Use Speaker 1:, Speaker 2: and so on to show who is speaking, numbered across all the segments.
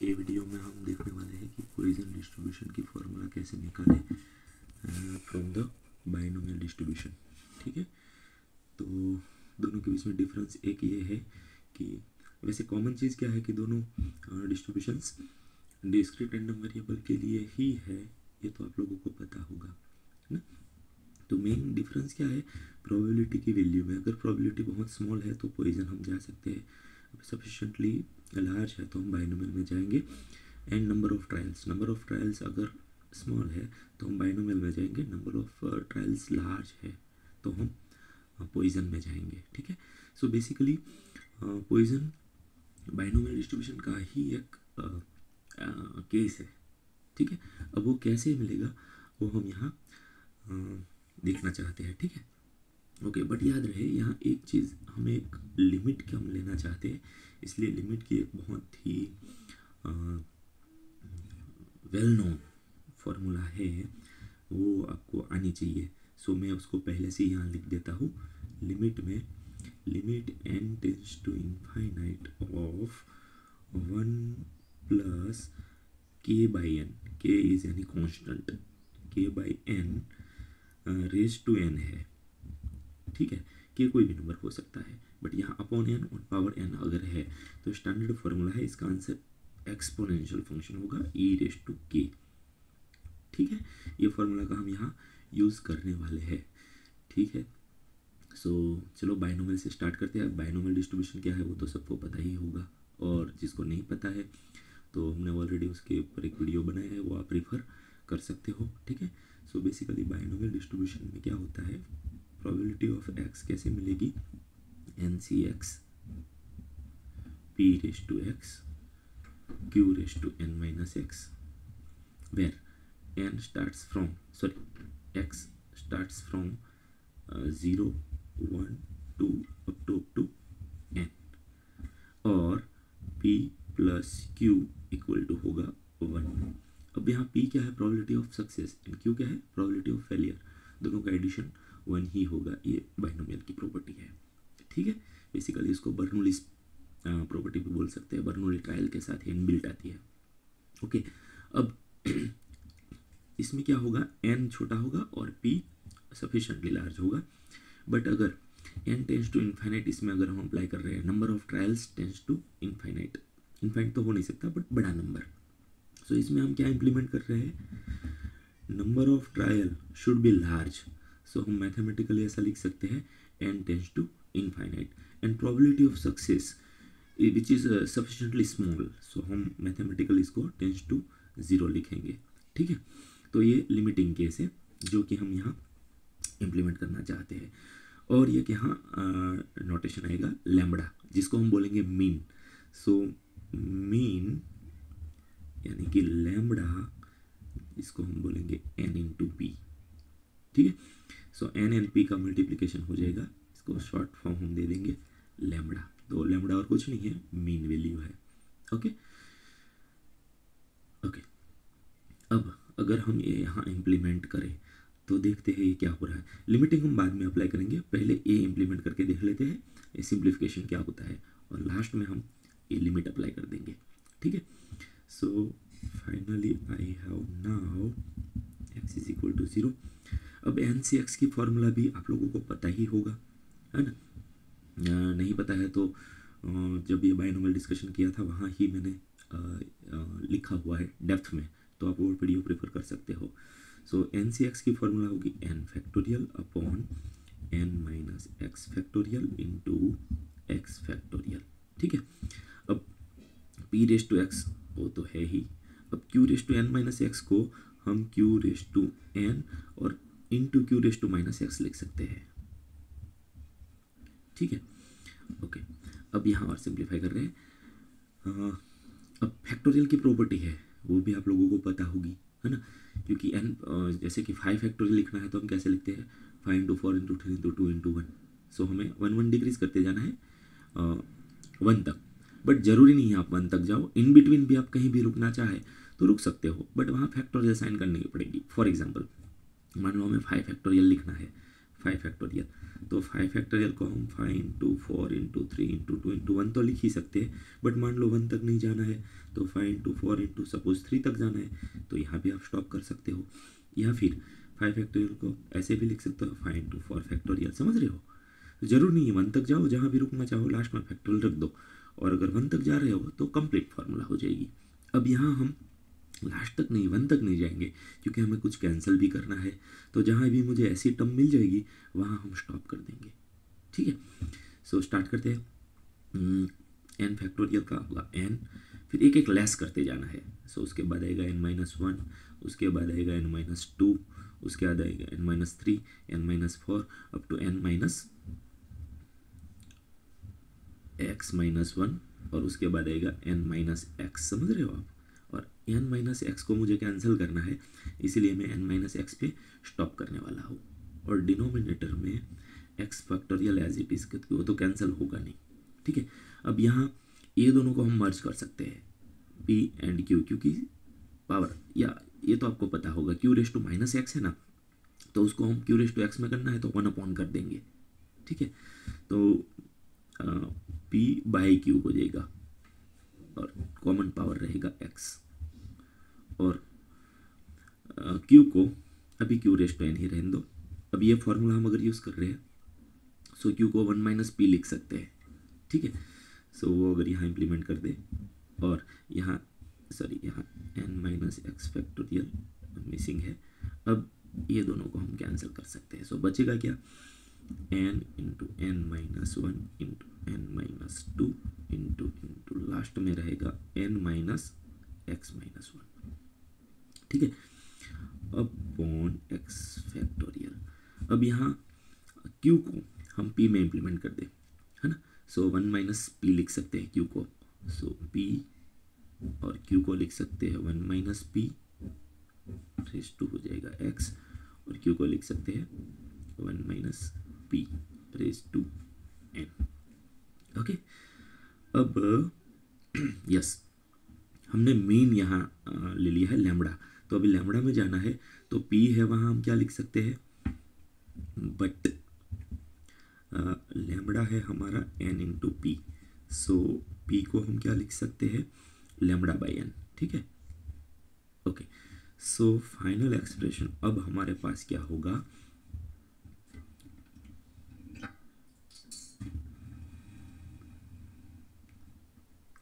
Speaker 1: ये वीडियो में हम देखने वाले हैं कि पॉइसन डिस्ट्रीब्यूशन की फॉर्मूला कैसे निकालें फ्रॉम द बाइनोमियल डिस्ट्रीब्यूशन। ठीक है, तो दोनों के बीच में डिफरेंस एक ये है कि वैसे कॉमन चीज़ क्या है कि दोनों डिस्ट्रीब्यूशंस डिस्क्रीट रैंडम वेरिएबल के लिए ही है, ये तो आप लोगों को पता होगा, है ना। तो मेन डिफरेंस क्या है, प्रोबेबिलिटी की वैल्यू में। अगर प्रोबेबिलिटी बहुत स्मॉल है तो पॉइसन हम जा सकते हैं, सफिशिएंटली लार्ज है तो हम बाइनोमियल में जाएंगे। एंड नंबर ऑफ ट्रायल्स अगर स्मॉल है तो हम बाइनोमियल में जाएंगे, नंबर ऑफ ट्रायल्स लार्ज है तो हम पॉइसन में जाएंगे। ठीक है, so basically Poisson binomial distribution का ही एक केस है। ठीक है, अब वो कैसे मिलेगा वो हम यहाँ देखना चाहते हैं। ठीक है, ओके, बट याद रहे यहाँ एक चीज़, हमें एक लिमिट की हम लेना चाहते हैं, इसलिए लिमिट की एक बहुत ही वेल नोन फॉर्मूला है, वो आपको आनी चाहिए। सो मैं उसको पहले से यहाँ लिख देता हूँ। लिमिट में limit n tends to infinite of 1 plus k by n, k is यानी constant, k by n raise to n है। ठीक है, k कोई भी नंबर हो सकता है, बट यहाँ अपॉन n और पावर n अगर है तो स्टैंडर्ड फॉर्मूला है, इसका आंसर एक्सपोनेंशियल फंक्शन होगा e रेज टू k। ठीक है, ये फॉर्मूला का हम यहाँ यूज़ करने वाले हैं। ठीक है, सो चलो बाइनोमियल से स्टार्ट करते हैं। बाइनोमियल डिस्ट्रीब्यूशन क्या है वो तो सबको पता ही होगा, और जिसको नहीं पता है तो हमने ऑलरेडी उसके ऊपर एक वीडियो बनाया है, वो आप रेफर कर सकते हो। ठीक है, सो बेसिकली बाइनोमियल डिस्ट्रीब्यूशन में क्या होता है, प्रोबेबिलिटी ऑफ x कैसे मिलेगी, NCX p raise to x q raise to n minus x, where n starts from x starts from 0 1 2 up to n, और p plus q equal to होगा 1। अब यहाँ p क्या है, probability of success, and q क्या है, probability of failure. दोनों का एडिशन 1 ही होगा, ये बाइनोमियल की प्रॉपर्टी है। ठीक है, बेसिकली इसको बर्नौली प्रॉपर्टी भी बोल सकते हैं, बर्नौली ट्रायल के साथ इनबिल्ट आती है। ओके, अब इसमें क्या होगा, n छोटा होगा और p सफिशिएंटली लार्ज होगा। बट अगर n टेंस टू इन्फाइनाइट, इसमें अगर हम अप्लाई कर रहे हैं number of trials tends to infinite, infinite तो हो नहीं सकता बट बड़ा नंबर, सो इसमें हम क्या इंप्लीमेंट कर रहे हैं, number of trial should be large. So हम मैथमेटिकली ऐसा लिख सकते हैं n tends to infinite, and probability of success which is sufficiently small, so हम मैथमेटिकली इसको टेंस टू 0 लिखेंगे। ठीक है, तो ये लिमिटिंग केस है जो कि हम यहाँ इम्प्लीमेंट करना चाहते हैं। और ये यहाँ नोटेशन आएगा लैम्बडा, जिसको हम बोलेंगे मीन। सो मीन यानी कि लैम्बडा, इसको हम बोलेंगे n इंटू पी। ठीक है, सो n एंड p का मल्टीप्लिकेशन हो जाएगा, इसको शॉर्ट फॉर्म हम दे देंगे लैम्बडा। तो लैम्बडा और कुछ नहीं है, मीन वैल्यू है। ओके ओके, अब अगर हम ये यहाँ इम्प्लीमेंट करें तो देखते हैं ये क्या हो रहा है। लिमिटिंग हम बाद में अप्लाई करेंगे, पहले ये इम्प्लीमेंट करके देख लेते हैं ये सिंप्लीफिकेशन क्या होता है, और लास्ट में हम ये लिमिट अप्लाई कर देंगे। ठीक है, so finally I have now x is equal to 0। अब NCX की फॉर्मूला भी आप लोगों को पता ही होगा, है ना। नहीं पता है तो जब ये बाइनोमियल डिस्कशन किया था वहाँ ही मैंने लिखा हुआ है डेप्थ में, तो आप वो वीडियो प्रेफर कर सकते हो। सो NCX की फॉर्मूला होगी n factorial upon n minus x factorial into x factorial. ठीक है, अब p रेज टू x वो तो है ही, अब q raise to n minus x को हम q रेज टू n और into q raise to minus x लिख सकते हैं। ठीक है, ओके, अब यहाँ और सिंप्लीफाई कर रहे हैं। अब फैक्टोरियल की प्रॉपर्टी है वो भी आप लोगों को पता होगी, है ना, क्योंकि n जैसे कि 5 फैक्टोरियल लिखना है तो हम कैसे लिखते हैं, 5 इंटू 4 इंटू 3 इंटू 2 इंटू 1। सो हमें 1 1 डिक्रीज करते जाना है 1 तक, बट ज़रूरी नहीं है आप 1 तक जाओ, इन बिटवीन भी आप कहीं भी रुकना चाहे तो रुक सकते हो, बट वहाँ फैक्टोरियल साइन करनी पड़ेगी। फॉर एग्जाम्पल मान लो हमें 5 फैक्टोरियल लिखना है, 5 फैक्टोरियल। तो 5 फैक्टोरियल को हम 5 इंटू 4 इंटू 3 इंटू 2 इंटू 1 तो लिख ही सकते हैं, बट मान लो 1 तक नहीं जाना है तो 5 इंटू 4 इंटू सपोज 3 तक जाना है, तो यहाँ भी आप स्टॉप कर सकते हो। या फिर 5 फैक्टोरियल को ऐसे भी लिख सकते हो 5 इंटू 4 फैक्टोरियल, समझ रहे हो। तो जरूर नहीं है 1 तक जाओ, जहाँ भी रुकना चाहो लास्ट में फैक्टोरियल रख दो, और अगर 1 तक जा रहे हो तो कंप्लीट फार्मूला हो जाएगी। अब यहाँ हम लास्ट तक नहीं 1 तक नहीं जाएंगे, क्योंकि हमें कुछ कैंसिल भी करना है, तो जहाँ भी मुझे ऐसी टर्म मिल जाएगी वहाँ हम स्टॉप कर देंगे, ठीक है। सो स्टार्ट करते हैं। n फैक्टोरियल का होगा n, फिर एक एक लेस करते जाना है। सो उसके बाद आएगा n-1, उसके बाद आएगा n-2, उसके बाद आएगा n-3, n-4 up to n-x-1, और उसके बाद आएगा n-x, समझ रहे हो आप। और n-x को मुझे कैंसिल करना है, इसीलिए मैं n-x पे स्टॉप करने वाला हूँ। और डिनोमिनेटर में x factorial as it is, क्योंकि वो तो कैंसिल होगा नहीं, ठीक है। अब यहाँ ये दोनों को हम मर्ज कर सकते हैं p एंड q, क्योंकि पावर, या ये तो आपको पता होगा q⁻x है ना, तो उसको हम q⁻x में करना है तो 1/, कर देंगे, ठीक है। तो p/q हो जाएगा और कॉमन पावर रहेगा x, और q को अभी q⁻n ही रहने दो। अब ये फॉर्मूला हम अगर यूज़ कर रहे हैं, सो q को 1 - p लिख सकते हैं, ठीक है। सो वो अगर यहाँ इम्प्लीमेंट कर दे, और यहाँ यहाँ n-x फैक्टोरियल मिसिंग है। अब ये दोनों को हम कैंसिल कर सकते हैं। सो बचेगा क्या, n into n-1 into n-2 into last में रहेगा n-x-1, ठीक है, अपॉन x फैक्टोरियल। अब यहाँ q को हम p में इम्प्लीमेंट कर दे, है ना। सो 1 - p लिख सकते हैं q को, सो p और q को लिख सकते हैं 1 - p रेज़ टू हो जाएगा x, और q को लिख सकते हैं 1 - p raise to n, okay. अब यस, हमने मीन यहाँ ले लिया है लैम्बडा, तो अभी लैम्बडा में जाना है, तो p है वहाँ हम क्या लिख सकते हैं, बट लैम्बडा है हमारा n इंटू पी, सो p को हम क्या लिख सकते हैं λ/n, ठीक है, ओके। सो फाइनल एक्सप्रेशन अब हमारे पास क्या होगा,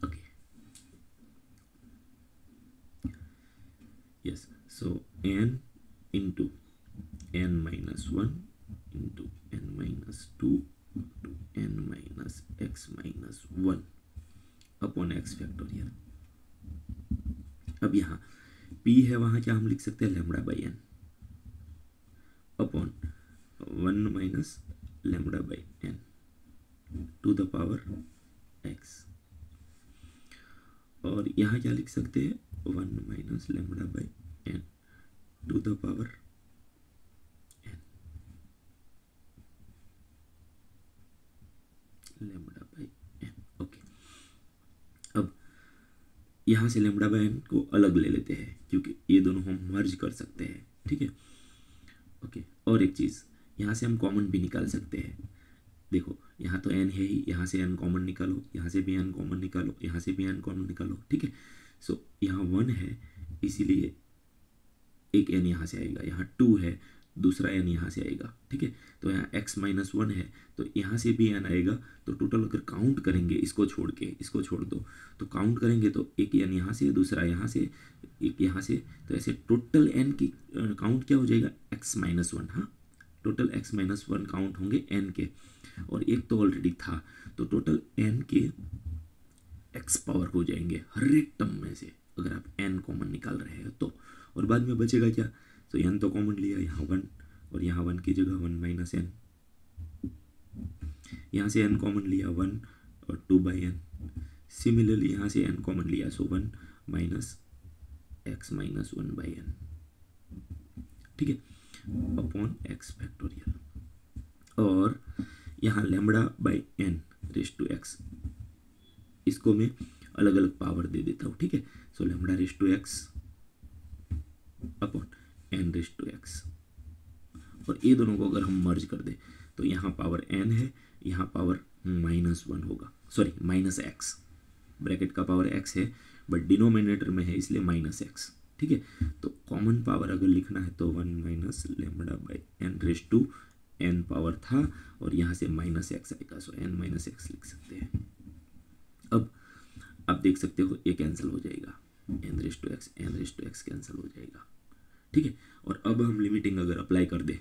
Speaker 1: okay, yes. So n into n-1 into n-2 to n-x-1 upon x factorial. अब यहाँ p है वहाँ क्या हम लिख सकते हैं λ/n upon 1 - λ/n to the power x, और यहाँ क्या लिख सकते हैं 1 - λ/n to the power n λ/n, okay. अब यहाँ से λ/n को अलग ले लेते हैं, क्योंकि ये दोनों हम मर्ज कर सकते हैं, ठीक है, ओके। और एक चीज़, यहाँ से हम कॉमन भी निकाल सकते हैं। देखो यहाँ तो n है ही, यहाँ से n कॉमन निकालो, यहाँ से भी n कॉमन निकालो, यहाँ से भी n कॉमन निकालो, ठीक है। सो यहाँ 1 है, इसीलिए एक n यहाँ से आएगा, यहाँ 2 है, दूसरा n यहाँ से आएगा, ठीक है। तो यहाँ x-1 है, तो यहाँ से भी n आएगा, तो टोटल अगर काउंट करेंगे, इसको छोड़ के इसको छोड़ दो, तो काउंट करेंगे तो एक n यहाँ से, दूसरा यहाँ से, एक यहाँ से, तो ऐसे टोटल n की काउंट क्या हो जाएगा x-1, हाँ, टोटल x-1 काउंट होंगे n के, और एक तो ऑलरेडी था, तो टोटल n के x पावर हो जाएंगे हर एक टर्म में से, अगर आप n कॉमन निकाल रहे हो तो। और बाद में बचेगा क्या, तो n तो कॉमन लिया, यहाँ 1, और यहाँ 1 की जगह 1 - n, यहाँ से n कॉमन लिया 1 और 2/n, सिमिलरली यहाँ से n कॉमन लिया, सो 1 - x-1/n, ठीक है, अपॉन x फैक्टोरियल। और यहाँ λ/n रेज़ टू x, इसको मैं अलग अलग पावर दे देता हूँ, ठीक है। So λ/x upon n raise to x, और ये दोनों को अगर हम मर्ज कर दें तो यहाँ पावर n है, यहाँ पावर -1 होगा, सॉरी -x, ब्रैकेट का पावर x है बट डिनोमिनेटर में है इसलिए -x, ठीक है। तो कॉमन पावर अगर लिखना है तो 1 minus lambda by n raise to n power था और यहाँ से -x आएगा, सो n माइनस एक्स लिख सकते हैं। अब आप देख सकते हो ये कैंसिल हो जाएगा, n raise to x cancel हो जाएगा, ठीक है। और अब हम लिमिटिंग अगर अप्लाई कर दे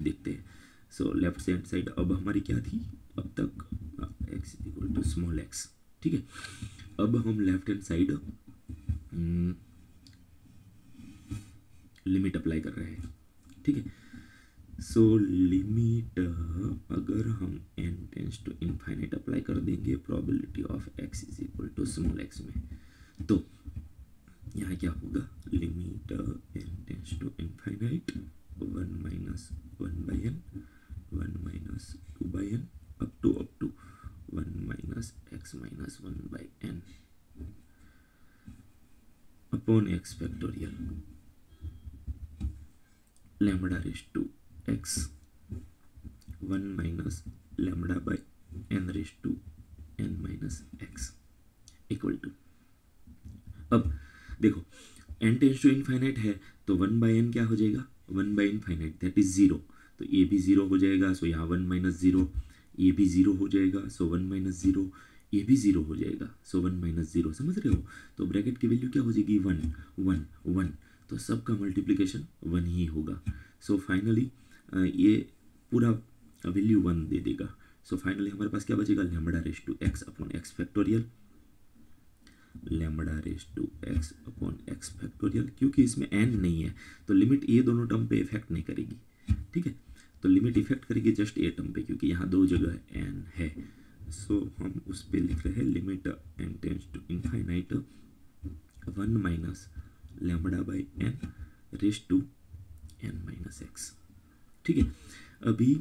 Speaker 1: देखते हैं। सो लेफ्ट हैंड साइड अब हमारी क्या थी अब तक, x equal to small x, ठीक है। अब हम left hand side limit apply कर रहे हैं, ठीक है। सो लिमिट अगर हम n tends to infinite apply कर देंगे probability of x is equal to small x में, तो यहाँ क्या होगा, limit n tends to infinite 1 minus 1 by n 1 minus 2 by n up to 1 minus x minus 1 by n upon x factorial lambda raise to x 1 minus lambda by n raise to n minus x equal to, अब देखो n tends to infinite है तो 1 by n क्या हो जाएगा, 1 by infinite that is 0, तो ये भी 0 हो जाएगा, सो यहाँ 1 माइनस 0, ये भी 0 हो जाएगा, सो 1 माइनस 0, ये भी 0 हो जाएगा, सो 1 माइनस 0, समझ रहे हो। तो ब्रैकेट की वैल्यू क्या हो जाएगी 1 1 1, तो सबका मल्टीप्लिकेशन 1 ही होगा। सो फाइनली ये पूरा वैल्यू 1 दे देगा। सो फाइनली हमारे पास क्या बचेगा, lambda raise to x upon x factorial, lambda raise to x upon x factorial, क्योंकि इसमें n नहीं है तो लिमिट ये दोनों टर्म पे इफेक्ट नहीं करेगी, ठीक है। तो लिमिट इफेक्ट करेगी जस्ट ए टर्म पे क्योंकि यहाँ दो जगह n है। सो हम उस पे लिख रहे हैं limit n tends to infinite 1 minus lambda by n raise to n minus x, ठीक है। अभी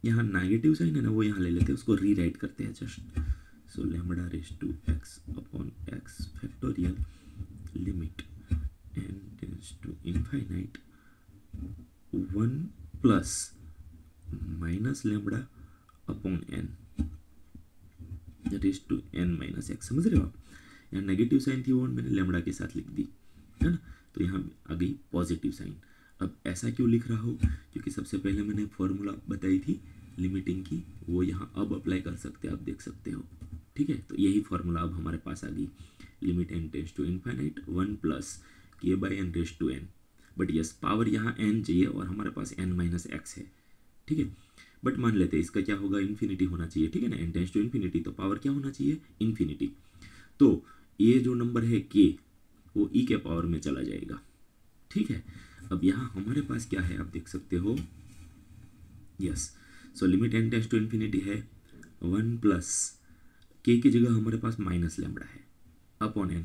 Speaker 1: यहाँ नेगेटिव साइन है ना, वो यहाँ ले लेते हैं, उसको रीराइट करते हैं just. So lambda raise to x upon x factorial limit n tends to infinite 1 plus minus lambda upon n raise to n minus x, समझ रहे हो आप। यहाँ नेगेटिव साइन थी वो मैंने लैम्बडा के साथ लिख दी है ना, तो यहाँ आ गई पॉजिटिव साइन। अब ऐसा क्यों लिख रहा हो, क्योंकि सबसे पहले मैंने फॉर्मूला बताई थी लिमिटिंग की, वो यहाँ अब अप्लाई कर सकते हैं, आप देख सकते हो, ठीक है। तो यही फॉर्मूला अब हमारे पास आ गई, limit n tends to infinite 1 plus k by n raise to n, but yes power यहाँ n चाहिए और हमारे पास n माइनस एक्स है, ठीक है। बट मान लेते हैं इसका क्या होगा, इन्फिनिटी होना चाहिए, ठीक है ना, n टेंस टू इन्फिनिटी तो पावर क्या होना चाहिए, इन्फिनिटी। तो ये जो नंबर है k वो e के पावर में चला जाएगा, ठीक है। अब यहाँ हमारे पास क्या है आप देख सकते हो, yes. So limit n tends to infinity है 1 प्लस k की जगह हमारे पास माइनस लैम्बडा है upon n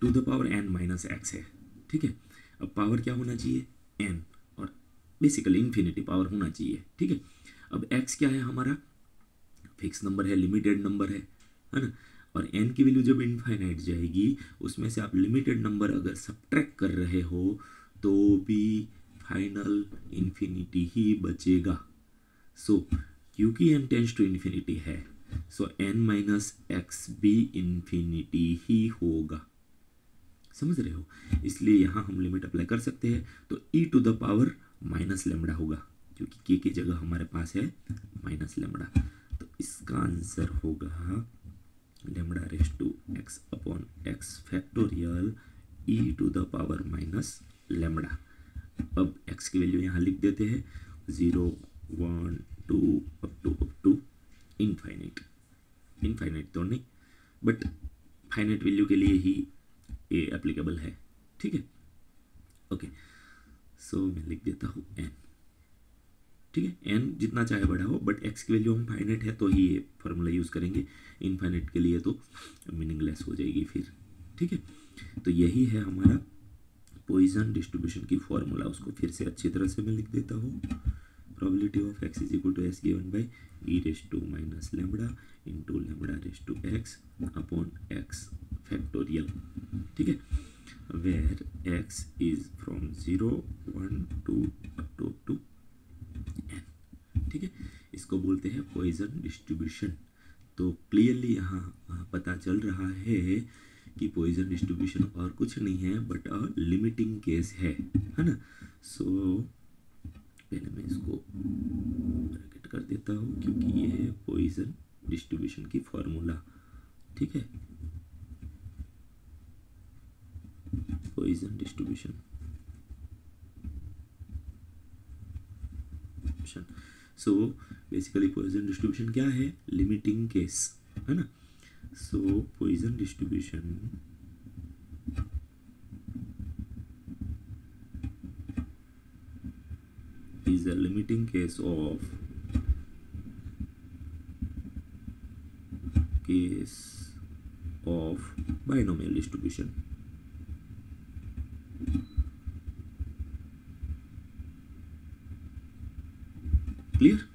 Speaker 1: to the power n minus x है, ठीक है। अब पावर क्या होना चाहिए n और बेसिकली इन्फिनिटी पावर होना चाहिए, ठीक है। अब x क्या है हमारा, फिक्स नंबर है, लिमिटेड नंबर है ना, और n की वैल्यू जब इनफाइनाइट जाएगी उसमें से आप लिमिटेड नंबर अगर सब्ट्रैक्ट कर रहे हो तो भी फाइनल इन्फिनिटी ही बचेगा। सो क्योंकि n टेंस टू इन्फिनिटी है सो n माइनस एक्स भी इन्फिनिटी ही होगा, समझ रहे हो। इसलिए यहाँ हम लिमिट अप्लाई कर सकते हैं, तो e to the power minus lambda होगा क्योंकि k की जगह हमारे पास है माइनस लेमड़ा, तो इसका आंसर होगा lambda raise to x upon x factorial e to the power minus lambda. अब x की वैल्यू यहाँ लिख देते हैं 0 1 2 अप टू इनफाइनाइट, इनफाइनाइट तो नहीं बट फाइनाइट वैल्यू के लिए ही ये एप्लीकेबल है, ठीक है। ओके सो मैं लिख देता हूँ n, ठीक है। n जितना चाहे बड़ा हो बट x की वैल्यू हम फाइनाइट है तो ही ये फॉर्मूला यूज़ करेंगे, इनफाइनाइट के लिए तो मीनिंगलेस हो जाएगी फिर, ठीक है। तो यही है हमारा पॉइसन डिस्ट्रीब्यूशन की फॉर्मूला, उसको फिर से अच्छी तरह से मैं लिख देता हूँ। Probability of x is equal to as given by e raise to minus lambda into lambda raise to x upon x factorial, ठीक है, where x is from 0 1 2 up to इसको बोलते हैं पॉइजन डिस्ट्रीब्यूशन। तो क्लियरली यहाँ पता चल रहा है कि पॉइजन डिस्ट्रीब्यूशन और कुछ नहीं है बट अ लिमिटिंग केस है ना। सो पहले मैं इसको ब्रैकेट कर देता हूँ क्योंकि ये है पॉइजन डिस्ट्रीब्यूशन की फॉर्मूला, ठीक है। Poisson distribution, so basically Poisson distribution क्या है, लिमिटिंग केस है ना। So Poisson distribution is a limiting case of binomial distribution. Clear?